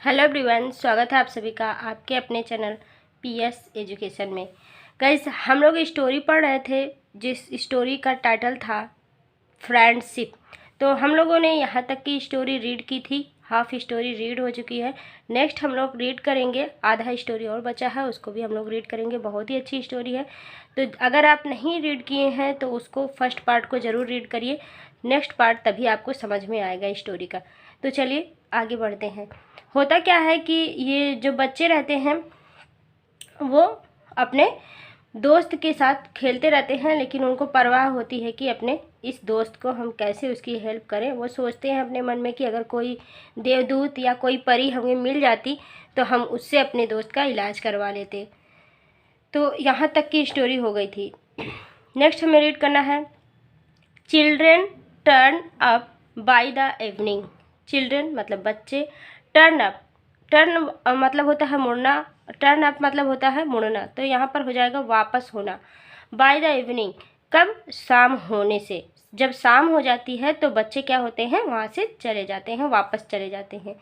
Hello everyone, स्वागत है आप सभी का आपके अपने चैनल पीएस एजुकेशन में। गाइस, हम लोग स्टोरी पढ़ रहे थे जिस स्टोरी का टाइटल था फ्रेंडशिप। तो हम लोगों ने यहाँ तक की स्टोरी रीड की थी, हाफ स्टोरी रीड हो चुकी है। नेक्स्ट हम लोग रीड करेंगे, आधा स्टोरी और बचा है, उसको भी हम लोग रीड करेंगे। बहुत ही अच्छी स्टोरी है, तो अगर आप नहीं रीड किए हैं तो उसको फर्स्ट पार्ट को ज़रूर रीड करिए। नेक्स्ट पार्ट तभी आपको समझ में आएगा स्टोरी का। तो चलिए आगे बढ़ते हैं। होता क्या है कि ये जो बच्चे रहते हैं वो अपने दोस्त के साथ खेलते रहते हैं, लेकिन उनको परवाह होती है कि अपने इस दोस्त को हम कैसे उसकी हेल्प करें। वो सोचते हैं अपने मन में कि अगर कोई देवदूत या कोई परी हमें मिल जाती तो हम उससे अपने दोस्त का इलाज करवा लेते। तो यहाँ तक की स्टोरी हो गई थी। नेक्स्ट हमें रीड करना है children turn up by the evening. Children मतलब बच्चे, टर्न अप, टर्न मतलब होता है मुड़ना, टर्न अप मतलब होता है मुड़ना, तो यहाँ पर हो जाएगा वापस होना। बाय द इवनिंग, कब? शाम होने से। जब शाम हो जाती है तो बच्चे क्या होते हैं, वहाँ से चले जाते हैं, वापस चले जाते हैं।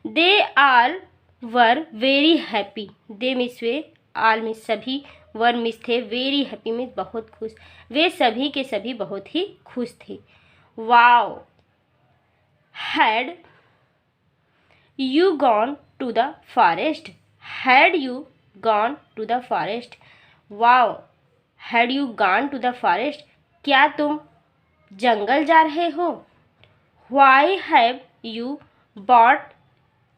They all were very happy. They means वे, आल मिस सभी, वर मिस थे, वेरी हैप्पी मिस बहुत खुश। वे सभी के सभी बहुत ही खुश थे। Wow, had you gone to the forest? Had you gone to the forest? Wow, had you gone to the forest? क्या तुम जंगल जा रहे हो? Why have you brought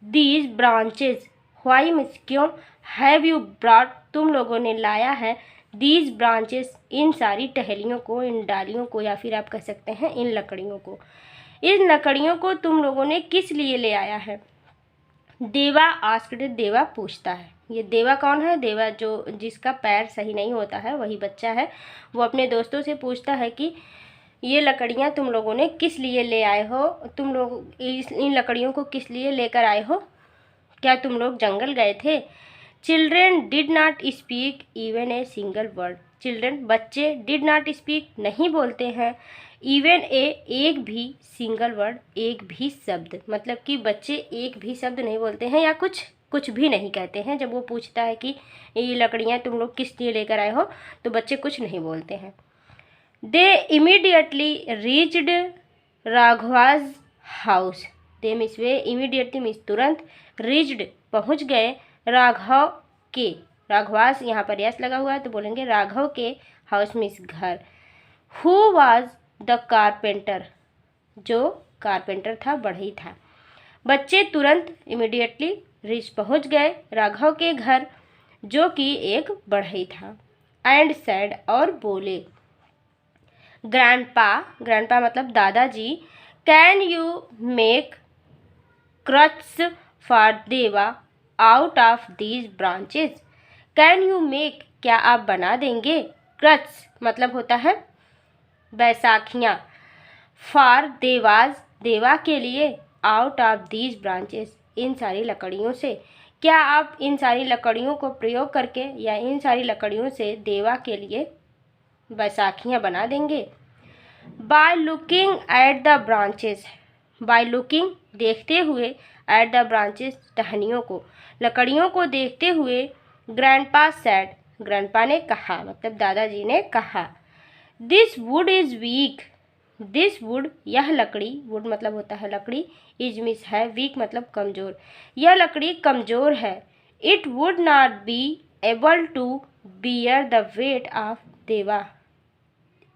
these branches? Why means क्यों, have you brought तुम लोगों ने लाया है, these branches इन सारी टहनियों को, इन डालियों को, या फिर आप कह सकते हैं इन लकड़ियों को। इन लकड़ियों को तुम लोगों ने किस लिए ले आया है? देवा आस्क्ड, देवा पूछता है। ये देवा कौन है? देवा जो जिसका पैर सही नहीं होता है, वही बच्चा है। वो अपने दोस्तों से पूछता है कि ये लकड़ियाँ तुम लोगों ने किस लिए ले आए हो, तुम लोग इन लकड़ियों को किस लिए लेकर आए हो? क्या तुम लोग जंगल गए थे? Children did not speak even a single word. Children बच्चे, डिड नॉट स्पीक नहीं बोलते हैं, इवन ए एक भी, सिंगल वर्ड एक भी शब्द, मतलब कि बच्चे एक भी शब्द नहीं बोलते हैं या कुछ भी नहीं कहते हैं। जब वो पूछता है कि ये लकड़ियाँ तुम लोग किस लिए लेकर आए हो, तो बच्चे कुछ नहीं बोलते हैं। They immediately reached Raghav's house. They means वे, इमीडिएटली मीन्स तुरंत, रीच्ड पहुँच गए, राघव के, राघवास यहाँ पर यस लगा हुआ है तो बोलेंगे राघव के, हाउस मीन्स घर। हु वाज द कारपेंटर, जो कारपेंटर था, बढ़ई था। बच्चे तुरंत इमीडिएटली रीच पहुँच गए राघव के घर, जो कि एक बढ़ई था। एंड सैड और बोले, ग्रैंडपा, ग्रैंडपा मतलब दादाजी, can you make crutch for Deva out of these branches? Can you make, क्या आप बना देंगे? क्रच मतलब होता है बैसाखियाँ, फॉर देवाज, देवा के लिए, out of these branches in सारी लकड़ियों से, क्या आप इन सारी लकड़ियों को प्रयोग करके या इन सारी लकड़ियों से देवा के लिए बैसाखियाँ बना देंगे? By looking at the branches, by looking देखते हुए, एट द ब्रांचेस टहनियों को, लकड़ियों को देखते हुए, ग्रैंडपा सैड, ग्रैंडपा ने कहा, मतलब दादाजी ने कहा, this would is week, this would यह लकड़ी, वुड मतलब होता है लकड़ी, इज मिस है, वीक मतलब कमज़ोर, यह लकड़ी कमज़ोर है। It would not be able to bear the weight of Deva.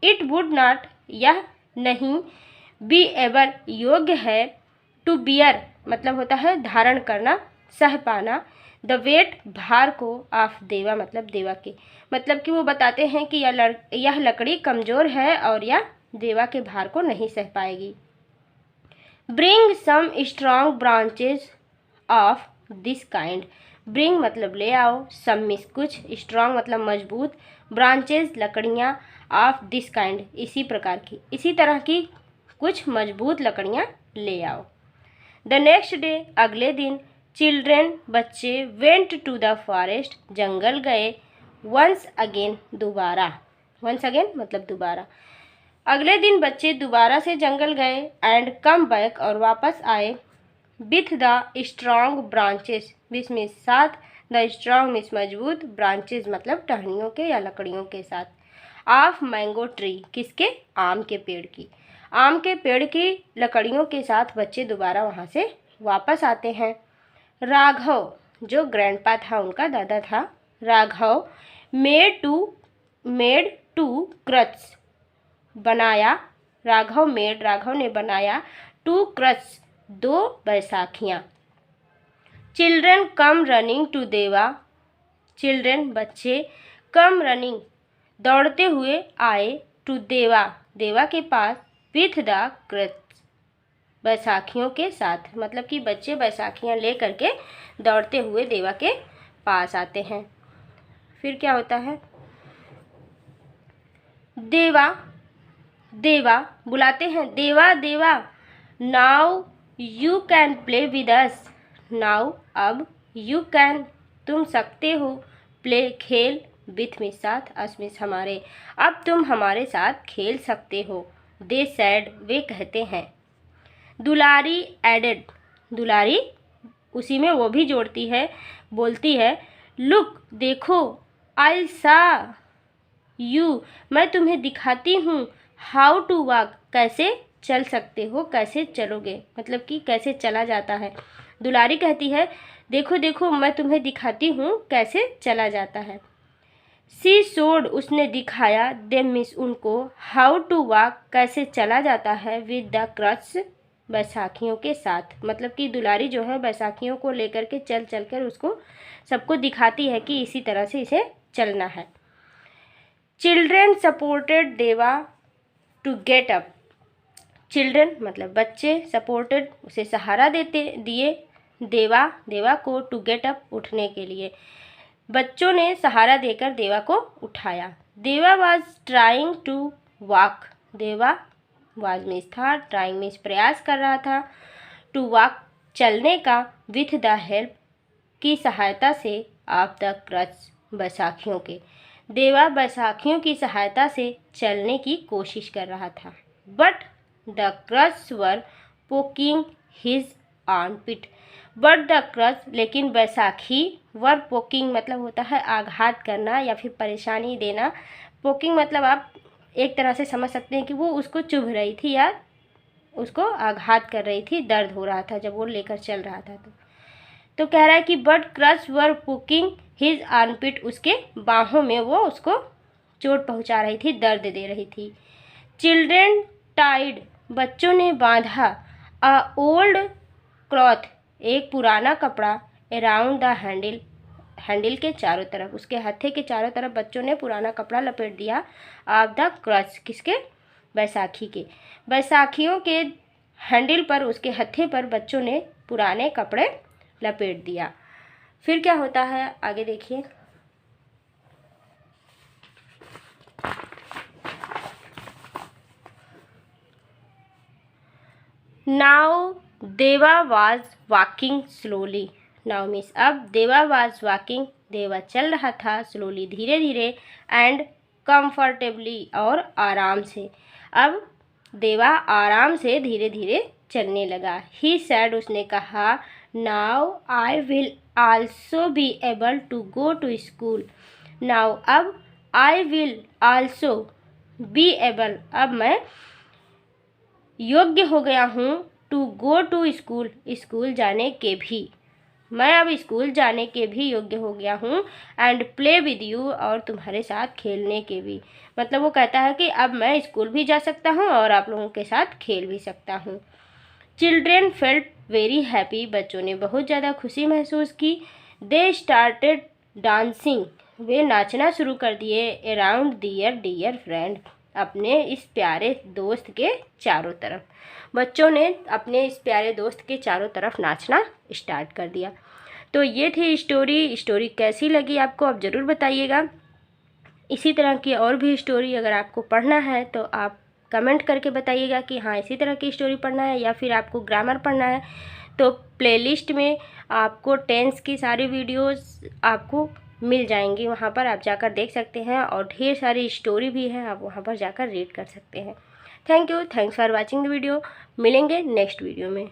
It would not यह नहीं, बी एबल योग्य है, टू बियर मतलब होता है धारण करना, सह पाना, द वेट भार को, ऑफ देवा मतलब देवा के, मतलब कि वो बताते हैं कि यह लकड़ी कमज़ोर है और यह देवा के भार को नहीं सह पाएगी। Bring some strong branches of this kind, bring मतलब ले आओ, सम मिस कुछ, स्ट्रॉन्ग मतलब मजबूत, ब्रांचेज लकड़ियाँ, ऑफ दिस काइंड इसी प्रकार की, इसी तरह की कुछ मजबूत लकड़ियाँ ले आओ। द नेक्स्ट डे अगले दिन, चिल्ड्रेन बच्चे, वेंट टू द फॉरेस्ट जंगल गए, वंस अगेन दोबारा, वंस अगेन मतलब दोबारा, अगले दिन बच्चे दोबारा से जंगल गए, एंड कम बैक और वापस आए, with the strong branches, which means साथ, द स्ट्रॉन्ग मीन्स मजबूत, ब्रांचेस मतलब टहनियों के या लकड़ियों के साथ, ऑफ मैंगो ट्री किसके, आम के पेड़ की, आम के पेड़ की लकड़ियों के साथ बच्चे दोबारा वहाँ से वापस आते हैं। राघव जो ग्रैंडपा था, उनका दादा था, राघव मेड टू क्रच बनाया, राघव ने बनाया टू क्रच दो बैसाखियाँ। चिल्ड्रन कम रनिंग टू देवा, चिल्ड्रन बच्चे, कम रनिंग दौड़ते हुए आए, टू देवा के पास, विथ द क्रच बैसाखियों के साथ, मतलब कि बच्चे बैसाखियाँ ले करके दौड़ते हुए देवा के पास आते हैं। फिर क्या होता है, देवा बुलाते हैं, देवा now you can play with us, now अब, यू कैन तुम सकते हो, प्ले खेल, विथ में साथ, अस में हमारे, अब तुम हमारे साथ खेल सकते हो। दे सैड वे कहते हैं। दुलारी एडेड, दुलारी उसी में वो भी जोड़ती है, बोलती है, लुक देखो, आई सा यू मैं तुम्हें दिखाती हूँ, हाउ टू वॉक कैसे चल सकते हो, कैसे चलोगे, मतलब कि कैसे चला जाता है। दुलारी कहती है, देखो देखो मैं तुम्हें दिखाती हूँ कैसे चला जाता है। सी शोड उसने दिखाया, देम मिस उनको, हाउ टू वॉक कैसे चला जाता है, विद द क्रच बैसाखियों के साथ, मतलब कि दुलारी जो है बैसाखियों को लेकर के चल कर उसको सबको दिखाती है कि इसी तरह से इसे चलना है। चिल्ड्रेन सपोर्टेड देवा टू गेट अप, चिल्ड्रन मतलब बच्चे, सपोर्टेड उसे सहारा दिए, देवा को, टू गेट अप उठने के लिए, बच्चों ने सहारा देकर देवा को उठाया। देवा वाज ट्राइंग टू वॉक, देवा वाज मीन्स था, ट्राइंग मीन्स प्रयास कर रहा था, टू वॉक चलने का, विथ द हेल्प की सहायता से, ऑफ द क्रच बैसाखियों के, देवा बैसाखियों की सहायता से चलने की कोशिश कर रहा था। But the crutch were poking his armpit, but the crutch लेकिन बैसाखी, वर पोकिंग मतलब होता है आघात करना या फिर परेशानी देना, पोकिंग मतलब आप एक तरह से समझ सकते हैं कि वो उसको चुभ रही थी या उसको आघात कर रही थी, दर्द हो रहा था जब वो लेकर चल रहा था। तो कह रहा है कि but crutch were poking his armpit, उसके बाहों में वो उसको चोट पहुंचा रही थी, दर्द दे रही थी। चिल्ड्रेन टाइड बच्चों ने बांधा, अ ओल्ड क्लॉथ एक पुराना कपड़ा, अराउंड द हैंडल के चारों तरफ, उसके हत्थे के चारों तरफ बच्चों ने पुराना कपड़ा लपेट दिया, ऑफ द क्रच किसके, बैसाखी के, बैसाखियों के हैंडल पर, उसके हत्थे पर बच्चों ने पुराने कपड़े लपेट दिया। फिर क्या होता है आगे देखिए। नाउ देवा was walking slowly, now means अब, देवा वाज वॉकिंग देवा चल रहा था, स्लोली धीरे धीरे, एंड कंफर्टेबली और आराम से, अब देवा आराम से धीरे धीरे चलने लगा। ही सैड उसने कहा, now I will also be able to go to school, now अब, I will also be able अब मैं योग्य हो गया हूँ, to go to school school जाने के भी, मैं अब स्कूल जाने के भी योग्य हो गया हूँ, एंड प्ले विद यू और तुम्हारे साथ खेलने के भी, मतलब वो कहता है कि अब मैं स्कूल भी जा सकता हूँ और आप लोगों के साथ खेल भी सकता हूँ। चिल्ड्रेन फेल्ट वेरी हैप्पी बच्चों ने बहुत ज़्यादा खुशी महसूस की। दे स्टार्टेड डांसिंग वे नाचना शुरू कर दिए, अराउंड दियर डियर फ्रेंड अपने इस प्यारे दोस्त के चारों तरफ, बच्चों ने अपने इस प्यारे दोस्त के चारों तरफ नाचना स्टार्ट कर दिया। तो ये थी स्टोरी कैसी लगी आपको आप ज़रूर बताइएगा। इसी तरह की और भी स्टोरी अगर आपको पढ़ना है तो आप कमेंट करके बताइएगा कि हाँ इसी तरह की स्टोरी पढ़ना है या फिर आपको ग्रामर पढ़ना है। तो प्लेलिस्ट में आपको टेंस की सारी वीडियोस आपको मिल जाएंगी, वहाँ पर आप जाकर देख सकते हैं और ढेर सारी स्टोरी भी है, आप वहाँ पर जाकर रीड कर सकते हैं। Thank you, thanks for watching the video. मिलेंगे नेक्स्ट वीडियो में।